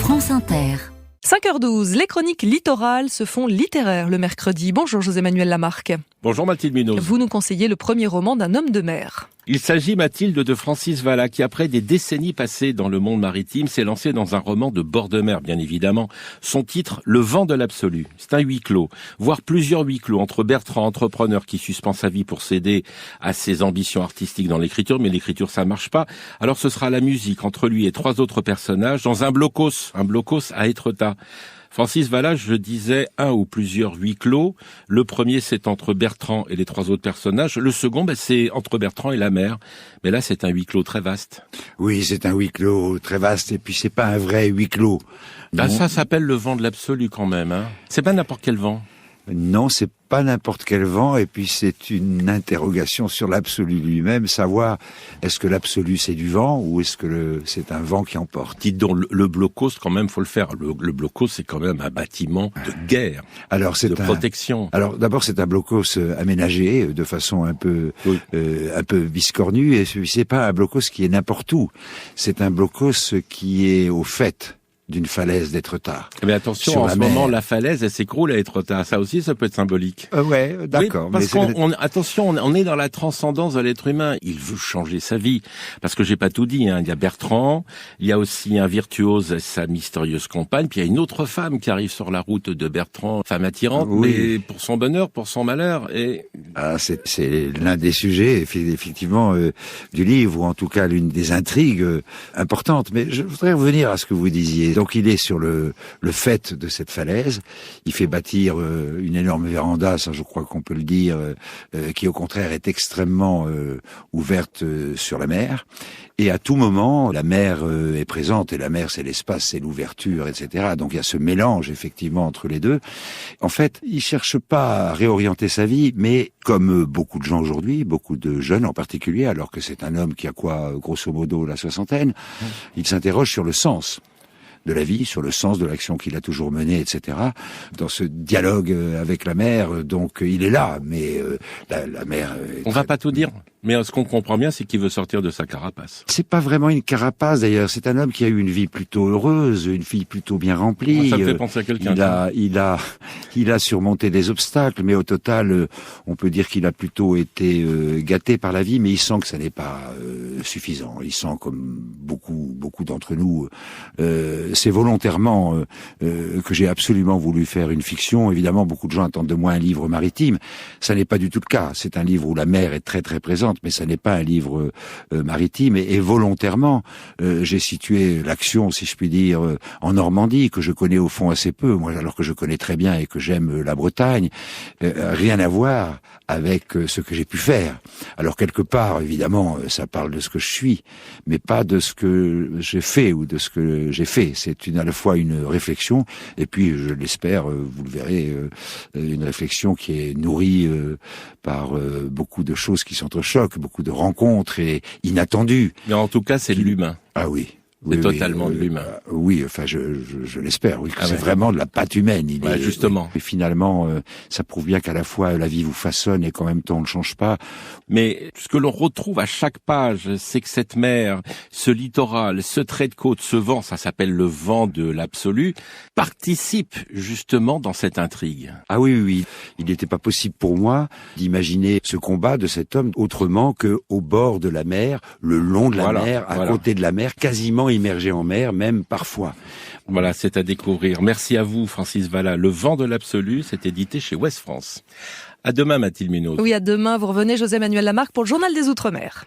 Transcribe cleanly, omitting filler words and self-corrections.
France Inter. 5h12, les chroniques littorales se font littéraires le mercredi. Bonjour José-Manuel Lamarque. Bonjour Mathilde Munoz. Vous nous conseillez le premier roman d'un homme de mer. Il s'agit, Mathilde, de Francis Vallat, qui après des décennies passées dans le monde maritime, s'est lancé dans un roman de bord de mer, bien évidemment. Son titre, Le vent de l'absolu. C'est un huis clos, voire plusieurs huis clos, entre Bertrand, entrepreneur qui suspend sa vie pour céder à ses ambitions artistiques dans l'écriture, mais l'écriture ça marche pas. Alors ce sera la musique entre lui et trois autres personnages dans un blocos à Étretat. Francis Vallat, je disais, un ou plusieurs huis clos. Le premier, c'est entre Bertrand et les trois autres personnages. Le second, c'est entre Bertrand et la mer. Mais là, c'est un huis clos très vaste. Oui, c'est un huis clos très vaste, et puis c'est pas un vrai huis clos. Ah, ça s'appelle le vent de l'absolu quand même, hein. C'est pas n'importe quel vent. Non, c'est pas n'importe quel vent, et puis c'est une interrogation sur l'absolu lui-même, savoir est-ce que l'absolu c'est du vent ou est-ce que c'est un vent qui emporte. Dites donc, le blocos, quand même, faut le faire. Le blocos, c'est quand même un bâtiment de guerre, de protection. Alors d'abord, c'est un blocos aménagé de façon un peu biscornue, et c'est pas un blocos qui est n'importe où. C'est un blocos qui est au fait d'une falaise d'Étretat. Mais attention, en ce moment, la falaise, elle s'écroule à Étretat. Ça aussi, ça peut être symbolique. Ouais, d'accord. Oui, parce on est dans la transcendance de l'être humain. Il veut changer sa vie. Parce que j'ai pas tout dit, hein. Il y a Bertrand, il y a aussi un virtuose et sa mystérieuse compagne, puis il y a une autre femme qui arrive sur la route de Bertrand, femme attirante, mais pour son bonheur, pour son malheur. Et c'est l'un des sujets, effectivement, du livre, ou en tout cas l'une des intrigues importantes. Mais je voudrais revenir à ce que vous disiez. Donc il est sur le faîte de cette falaise. Il fait bâtir une énorme véranda, ça je crois qu'on peut le dire, qui au contraire est extrêmement ouverte sur la mer. Et à tout moment, la mer est présente, et la mer c'est l'espace, c'est l'ouverture, etc. Donc il y a ce mélange effectivement entre les deux. En fait, il cherche pas à réorienter sa vie, mais comme beaucoup de gens aujourd'hui, beaucoup de jeunes en particulier, alors que c'est un homme qui a grosso modo la soixantaine, il s'interroge sur le sens de la vie, sur le sens de l'action qu'il a toujours menée, etc. Dans ce dialogue avec la mer, donc il est là, mais la mer... On va pas tout dire, mais ce qu'on comprend bien, c'est qu'il veut sortir de sa carapace. C'est pas vraiment une carapace, d'ailleurs. C'est un homme qui a eu une vie plutôt heureuse, une vie plutôt bien remplie. Ça me fait penser à quelqu'un. Il a surmonté des obstacles, mais au total, on peut dire qu'il a plutôt été gâté par la vie, mais il sent que ça n'est pas suffisant. Il sent, comme beaucoup d'entre nous, c'est volontairement que j'ai absolument voulu faire une fiction. Évidemment, beaucoup de gens attendent de moi un livre maritime. Ça n'est pas du tout le cas. C'est un livre où la mer est très très présente, mais ça n'est pas un livre maritime. Et volontairement, j'ai situé l'action, si je puis dire, en Normandie, que je connais au fond assez peu, moi, alors que je connais très bien et que j'aime la Bretagne. Rien à voir avec ce que j'ai pu faire. Alors quelque part, évidemment, ça parle de ce que je suis, mais pas de ce que j'ai fait ou de ce que j'ai fait. C'est à la fois une réflexion, et puis, je l'espère, vous le verrez, une réflexion qui est nourrie par beaucoup de choses qui s'entrechoquent, beaucoup de rencontres et inattendues. Mais en tout cas, c'est de l'humain. Ah oui. C'est totalement de l'humain. Oui, enfin, je l'espère. Oui, c'est vraiment de la patte humaine. Justement. Et finalement, ça prouve bien qu'à la fois la vie vous façonne et qu'en même temps on ne change pas. Mais ce que l'on retrouve à chaque page, c'est que cette mer, ce littoral, ce trait de côte, ce vent, ça s'appelle le vent de l'absolu, participe justement dans cette intrigue. Ah oui. Il n'était pas possible pour moi d'imaginer ce combat de cet homme autrement que au bord de la mer, le long de la mer, à côté de la mer, quasiment immergé en mer, même parfois. Voilà, c'est à découvrir. Merci à vous, Francis Vallat. Le vent de l'absolu, c'est édité chez Ouest France. À demain, Mathilde Munoz. Oui, à demain. Vous revenez, José-Manuel Lamarque, pour le Journal des Outre-mer.